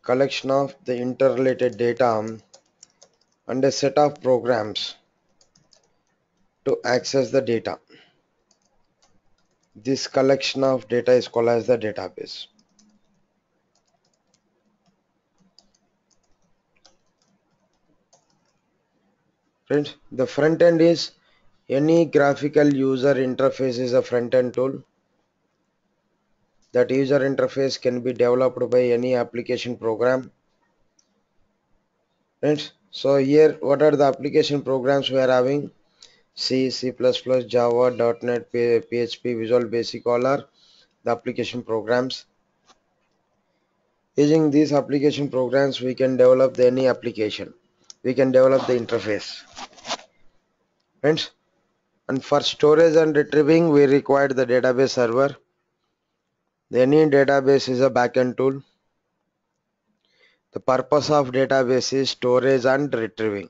collection of the interrelated data and a set of programs to access the data. This collection of data is called as the database. Friends, the front end is any graphical user interface is a front end tool. That user interface can be developed by any application program. Friends, so here what are the application programs we are having? C, C++, Java, .NET, PHP, Visual Basic, all are the application programs. Using these application programs, we can develop any application. We can develop the interface. Friends, and for storage and retrieving, we require the database server. Any database is a backend tool. The purpose of database is storage and retrieving.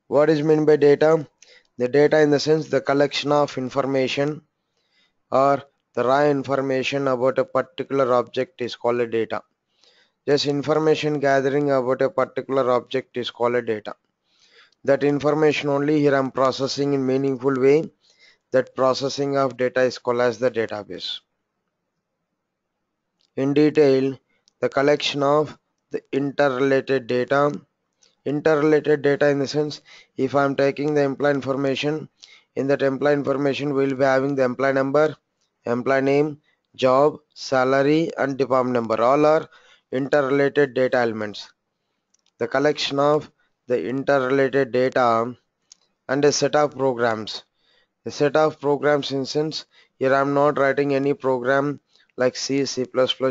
What is meant by data? The data in the sense the collection of information or the raw information about a particular object is called a data. Just information gathering about a particular object is called a data. That information only here I am processing in meaningful way. That processing of data is called as the database. In detail, the collection of the interrelated data. Interrelated data in the sense, if I am taking the employee information, in that employee information we will be having the employee number, employee name, job, salary and department number. All are interrelated data elements. The collection of the interrelated data and a set of programs. A set of programs in sense, here I am not writing any program like C, C++,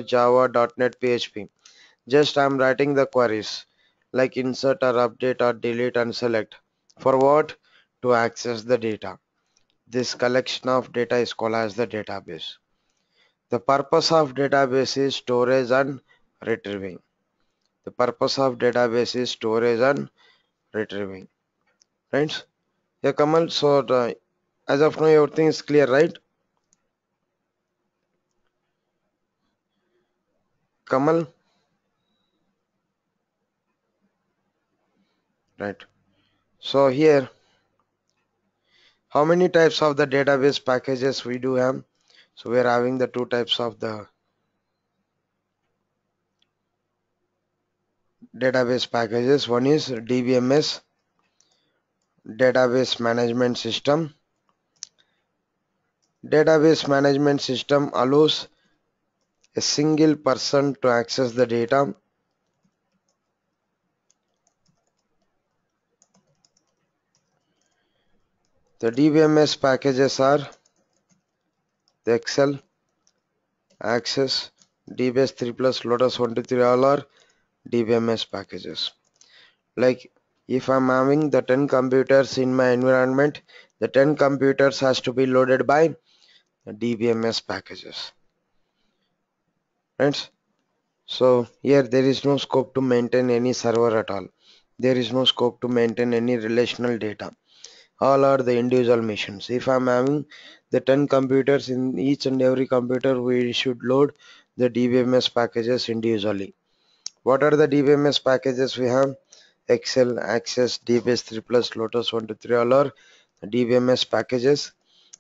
Java, .NET, PHP. Just I am writing the queries like insert or update or delete and select. For what? To access the data. This collection of data is called as the database. The purpose of database is storage and retrieving. The purpose of database is storage and retrieving. Right? Yeah, Kamal. So as of now everything is clear, right? Kamal? Right. So here, how many types of the database packages we do have? So we are having the two types of the database packages. One is DBMS, database management system. Database management system allows a single person to access the data. The DBMS packages are the Excel, Access, DBase 3 plus, Lotus 123, all are DBMS packages. Like if I'm having the 10 computers in my environment, the 10 computers has to be loaded by the DBMS packages. Friends, so here there is no scope to maintain any server at all. There is no scope to maintain any relational data. All are the individual machines. If I'm having the 10 computers, in each and every computer we should load the DBMS packages individually. What are the DBMS packages we have? Excel, Access, DBase 3 plus, Lotus 123, all are DBMS packages.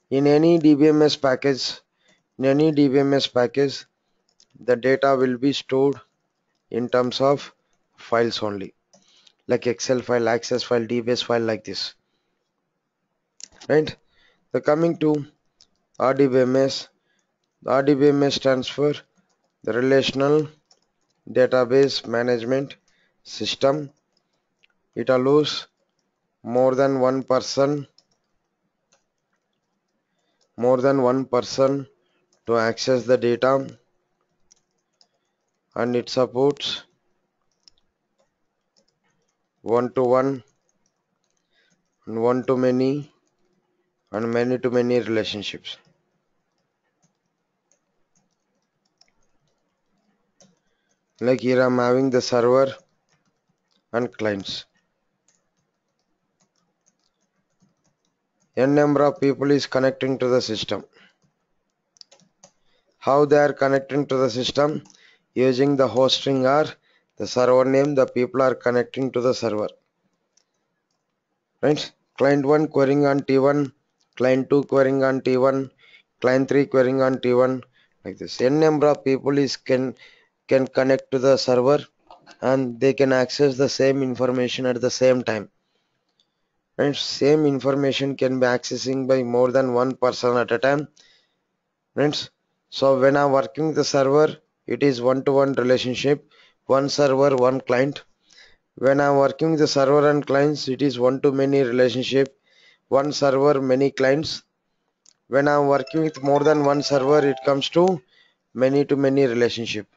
In any DBMS package, the data will be stored in terms of files only, like Excel file, Access file, DBase file, like this. Right? The coming to RDBMS. The RDBMS stands for the Relational Database Management System. It allows more than one person to access the data, and it supports one-to-one and one-to-many and many-to-many relationships. Like here I'm having the server and clients. N number of people is connecting to the system. How they are connecting to the system? Using the host string or the server name, the people are connecting to the server, right? Client 1 querying on T1, client 2 querying on T1, client 3 querying on T1, like this. N number of people can connect to the server and they can access the same information at the same time. And same information can be accessing by more than one person at a time. Friends, so when I'm working the server, it is one-to-one relationship, one server, one client. When I'm working the server and clients, it is one-to-many relationship, one server, many clients. When I'm working with more than one server, it comes to many-to-many relationship.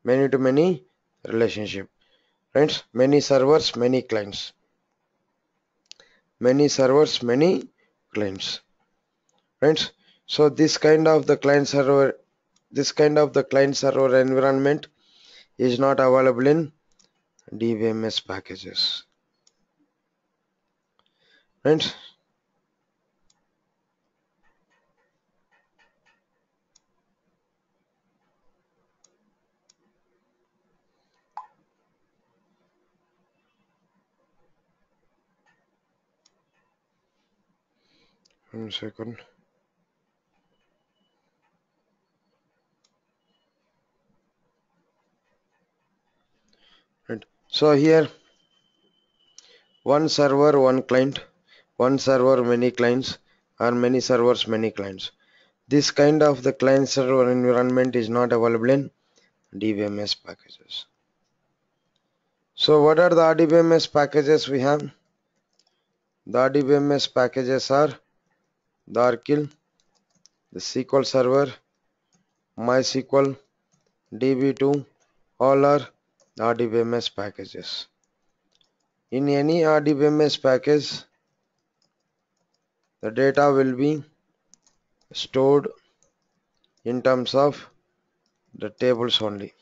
Many-to-many relationship. Friends, many servers, many clients. Many servers, many clients. Friends, so this kind of the client server environment is not available in DBMS packages. Friends, 1 second. Right. So here one server, one client, one server, many clients, or many servers, many clients. This kind of the client server environment is not available in DBMS packages. So what are the RDBMS packages we have? The RDBMS packages are the Oracle, the SQL Server, MySQL, DB2, all are RDBMS packages. In any RDBMS package, the data will be stored in terms of the tables only,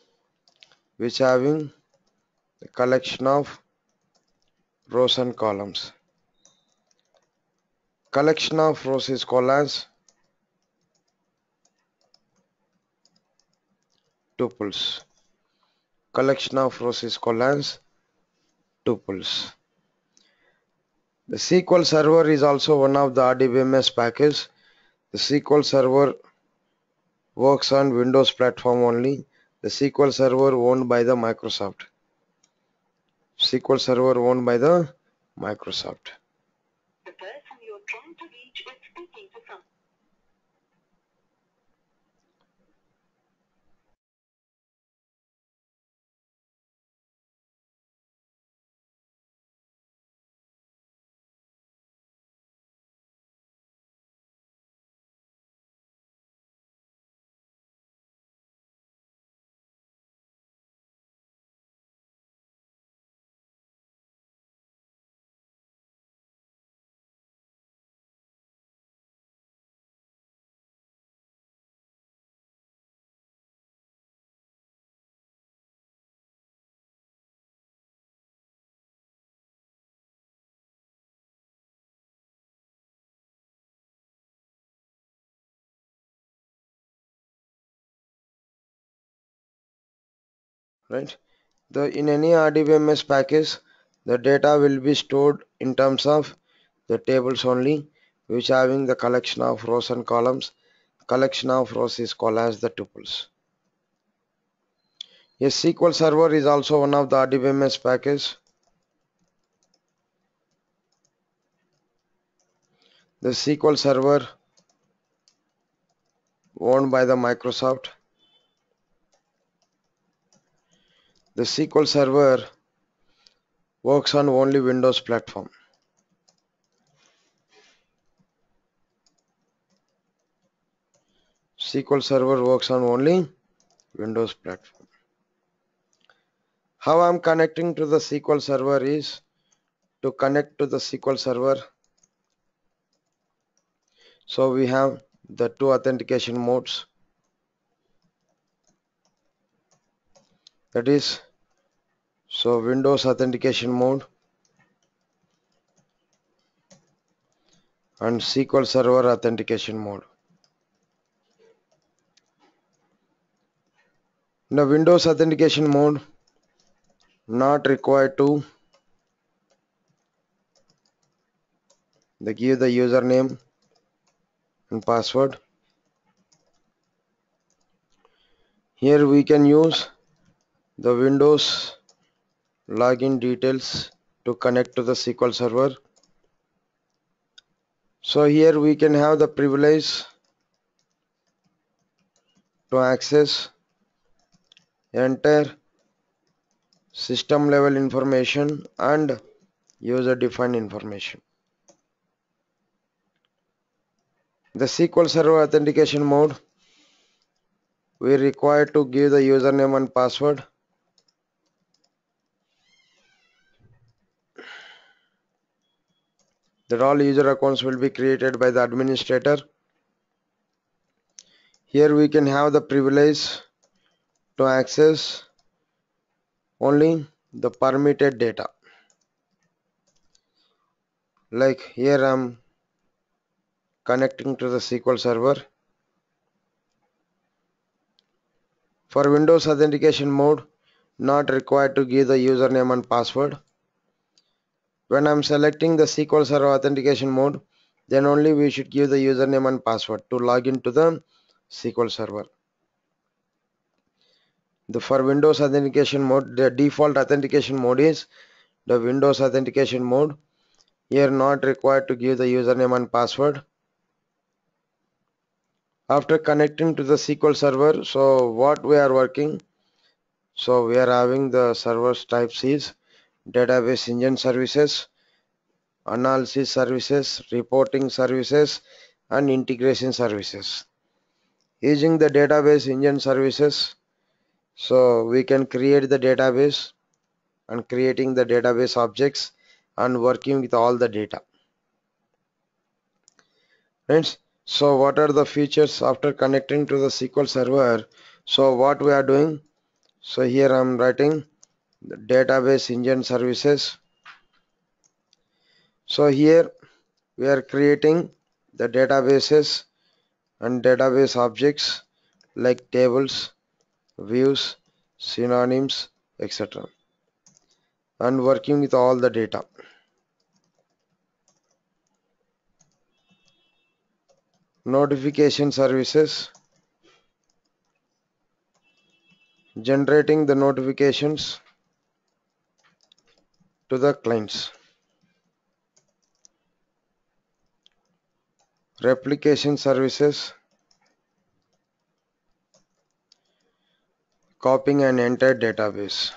which having the collection of rows and columns. Collection of rows is called as tuples. Collection of rows is called as tuples. The SQL Server is also one of the RDBMS packages. The SQL Server works on Windows platform only. The SQL Server owned by the Microsoft. SQL Server owned by the Microsoft. The person you're trying to reach is speaking to someone. Right? In any RDBMS package, the data will be stored in terms of the tables only, which having the collection of rows and columns. Collection of rows is called as the tuples. Yes, SQL Server is also one of the RDBMS package. The SQL Server owned by the Microsoft. The SQL Server works on only Windows platform. SQL Server works on only Windows platform. How I'm connecting to the SQL Server is to connect to the SQL Server. So we have the two authentication modes. That is, so Windows authentication mode and SQL Server authentication mode. In the Windows authentication mode, not required to give the username and password. Here we can use the Windows login details to connect to the SQL Server. So here we can have the privilege to access entire system level information and user defined information. The SQL Server authentication mode, we require to give the username and password. That all user accounts will be created by the administrator. Here we can have the privilege to access only the permitted data. Like here I'm connecting to the SQL Server. For Windows authentication mode, not required to give the username and password. When I'm selecting the SQL Server authentication mode, then only we should give the username and password to log into the SQL Server. For Windows authentication mode, the default authentication mode is the Windows authentication mode. Here not required to give the username and password. After connecting to the SQL Server, so what we are working, so we are having the servers types is database engine services, analysis services, reporting services, and integration services. Using the database engine services, so we can create the database and creating the database objects and working with all the data. Friends, so what are the features after connecting to the SQL Server? So what we are doing, so here I am writing the database engine services. So here we are creating the databases and database objects like tables, views, synonyms, etc. and working with all the data. Notification services, generating the notifications to the clients. Replication services, copying an entire database.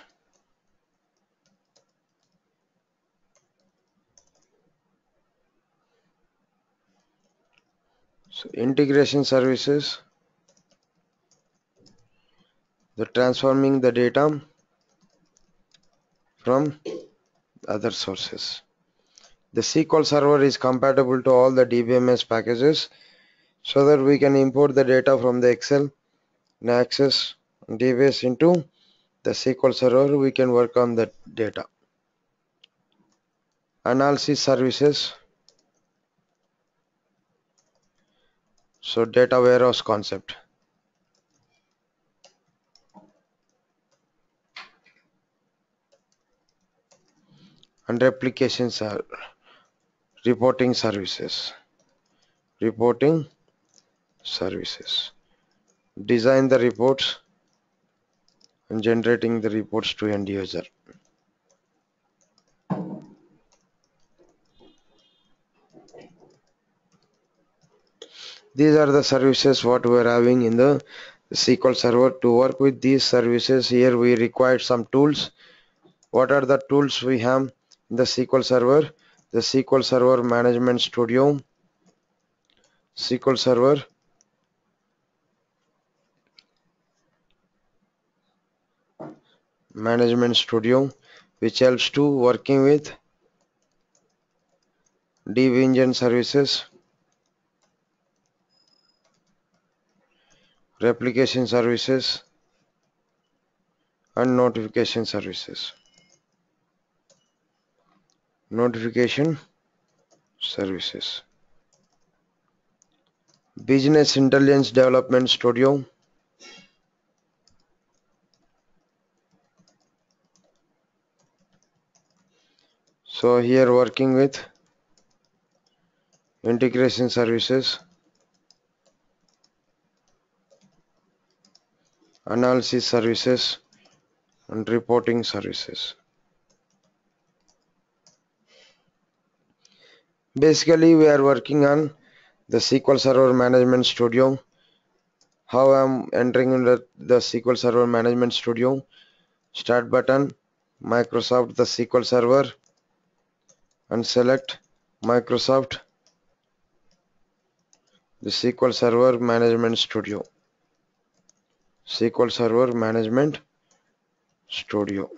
So integration services, the transforming the data from other sources. The SQL Server is compatible to all the DBMS packages so that we can import the data from the Excel and access DBS into the SQL Server. We can work on that data. Analysis services, so data warehouse concept. And replications are reporting services. Reporting services. Design the reports and generating the reports to end user. These are the services what we are having in the SQL Server. To work with these services, here we require some tools. What are the tools we have in the SQL Server? The SQL Server Management Studio, SQL Server Management Studio, which helps to working with DB engine services, replication services, and notification services. Notification services. Business Intelligence Development Studio, 。 . 。 。 . 。 . 。 . . . . . 。 . 。 . . . 。 . . . . . 。 . . . 。 . . . . . . . . . . . . . . . . . . . . . . . . . . . So here working with integration services, analysis services, and reporting services. Basically, we are working on the SQL Server Management Studio. How I'm entering into the SQL Server Management Studio. Start button, Microsoft the SQL Server, and select Microsoft the SQL Server Management Studio. SQL Server Management Studio.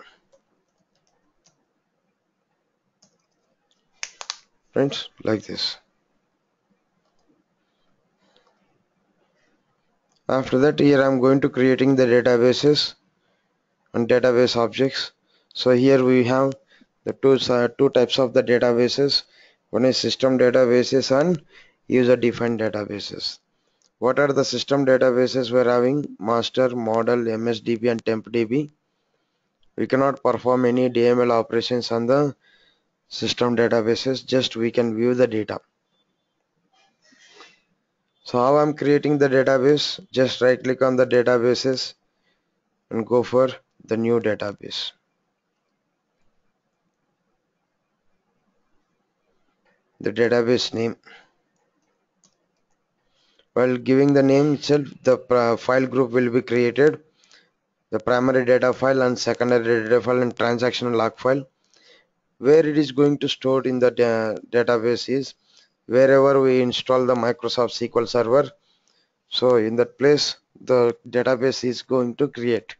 Friends, like this. After that, here I'm going to creating the databases and database objects. So here we have the two types of the databases. One is system databases and user defined databases. What are the system databases we're having? Master, model, MSDB and TempDB. We cannot perform any DML operations on the system databases, just we can view the data. So how I'm creating the database? Just right click on the databases and go for the new database. The database name. While giving the name itself, the file group will be created. The primary data file and secondary data file and transactional log file. Where it is going to store in the database is wherever we install the Microsoft SQL Server. So in that place, the database is going to create.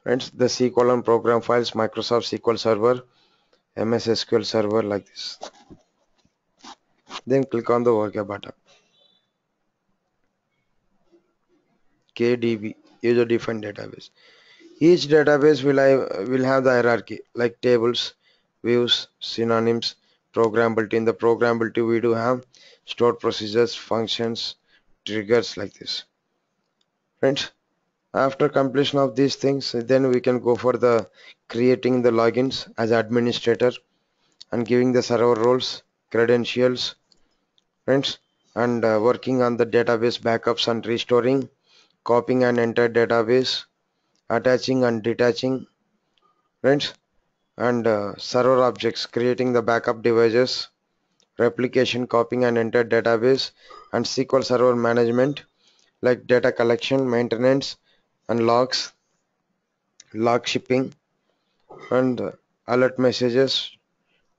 And the SQL and program files, Microsoft SQL Server, MS SQL Server, like this. Then click on the OK button. KDB, user defined database. Each database will have the hierarchy like tables, views, synonyms, programmability. In the programmability, we do have stored procedures, functions, triggers, like this. Friends, after completion of these things, then we can go for the creating the logins as administrator and giving the server roles, credentials, friends, and working on the database backups and restoring, copying and enter database, attaching and detaching, friends, and server objects, creating the backup devices, replication, copying and enter database, and SQL Server management like data collection, maintenance, and logs, log shipping, and alert messages,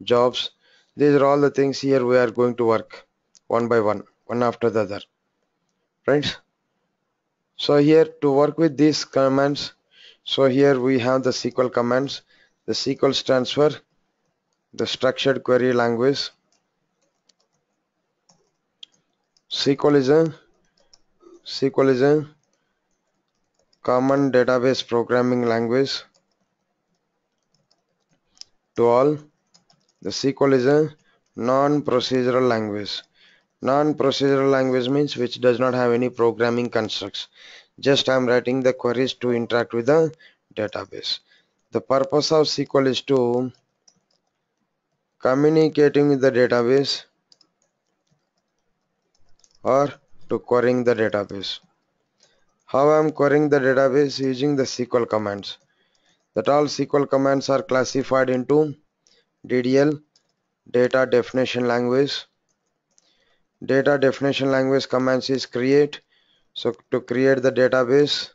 jobs. These are all the things here we are going to work one by one after the other, right? So here to work with these commands, so here we have the SQL commands. The SQL stands for the structured query language. SQL is a common database programming language to all. The SQL is a non-procedural language. Non-procedural language means which does not have any programming constructs. Just I am writing the queries to interact with the database. The purpose of SQL is to communicating with the database or to querying the database. How I am querying the database using the SQL commands. That all SQL commands are classified into DDL, data definition language. Data definition language commands is create. So to create the database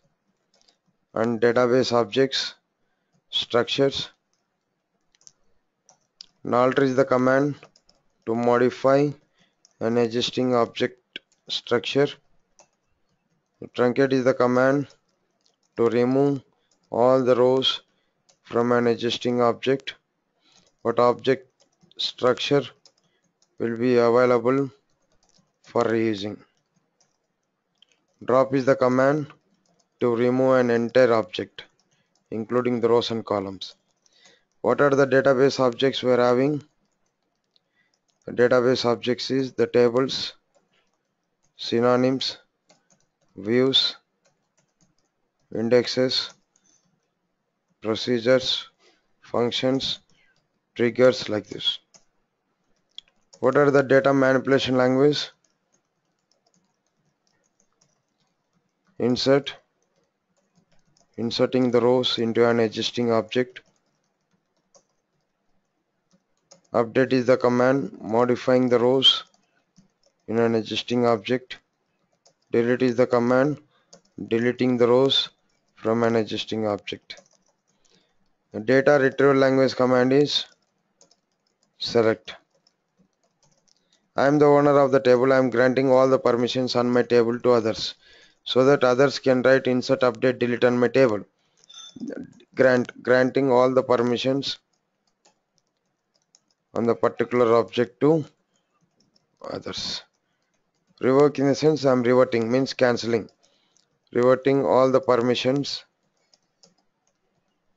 and database objects, structures. Null is the command to modify an existing object structure. Truncate is the command to remove all the rows from an existing object, but object structure will be available for reusing. Drop is the command to remove an entire object, including the rows and columns. What are the database objects we are having? The database objects is the tables, synonyms, views, indexes, procedures, functions, triggers like this. What are the data manipulation language? Insert, inserting the rows into an existing object. Update is the command modifying the rows in an existing object. Delete is the command deleting the rows from an existing object. The data retrieval language command is select. I am the owner of the table. I am granting all the permissions on my table to others so that others can write insert, update, delete on my table. Granting all the permissions on the particular object to others. Revoke in the sense I am reverting means cancelling. Reverting all the permissions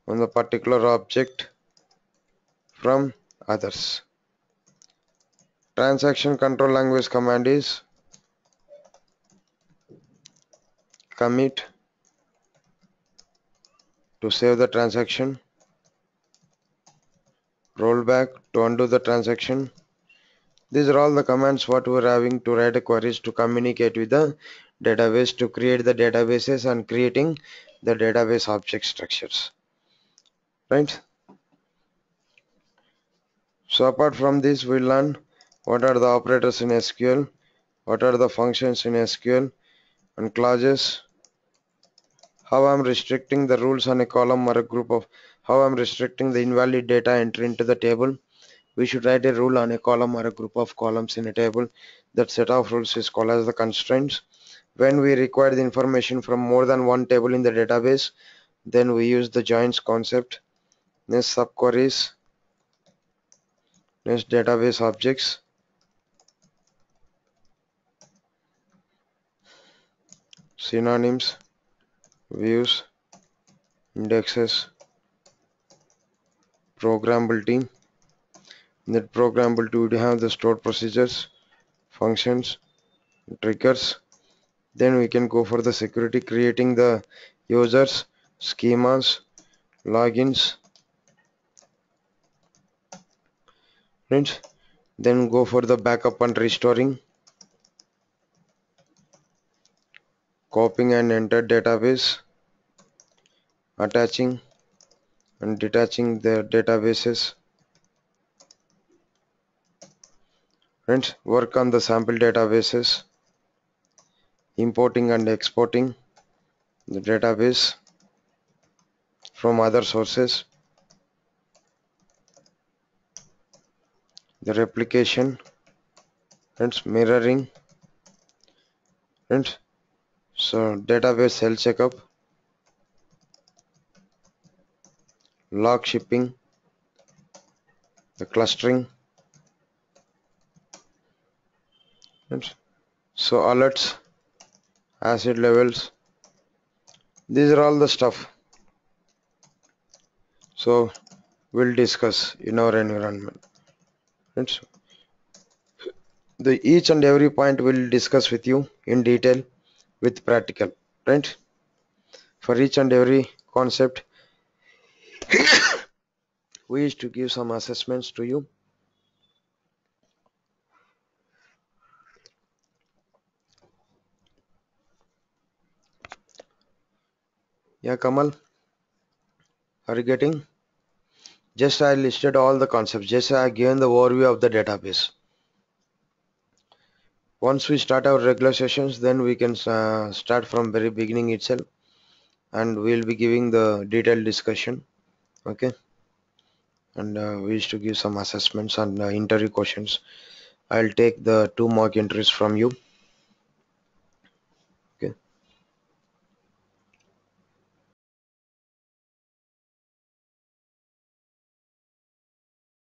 on the particular object from others. Transaction control language command is commit to save the transaction, rollback to undo the transaction. These are all the commands what we are having to write queries to communicate with the database, to create the databases and creating the database object structures, right? So apart from this, we learn what are the operators in SQL, what are the functions in SQL and clauses, how I'm restricting the rules on a column or a group of, how I'm restricting the invalid data entry into the table. We should write a rule on a column or a group of columns in a table. That set of rules is called as the constraints. When we require the information from more than one table in the database, then we use the joins concept. Next, subqueries. Next, database objects. Synonyms, views, indexes, programmability. In that programmability, we have the stored procedures, functions, triggers. Then we can go for the security, creating the users, schemas, logins, right? Then go for the backup and restoring, copying and enter database, attaching and detaching the databases, right? Work on the sample databases, importing and exporting the database from other sources, the replication and mirroring, and so database health checkup, log shipping, the clustering, and so alerts, acid levels. These are all the stuff. So we'll discuss in our environment. And so the each and every point we'll discuss with you in detail with practical, right? For each and every concept, we used to give some assessments to you. Yeah, Kamal, are you getting? Just I listed all the concepts. Just I given the overview of the database. Once we start our regular sessions, then we can start from very beginning itself, and we'll be giving the detailed discussion. Okay, and we used to give some assessments and interview questions. I'll take the 2 mock entries from you.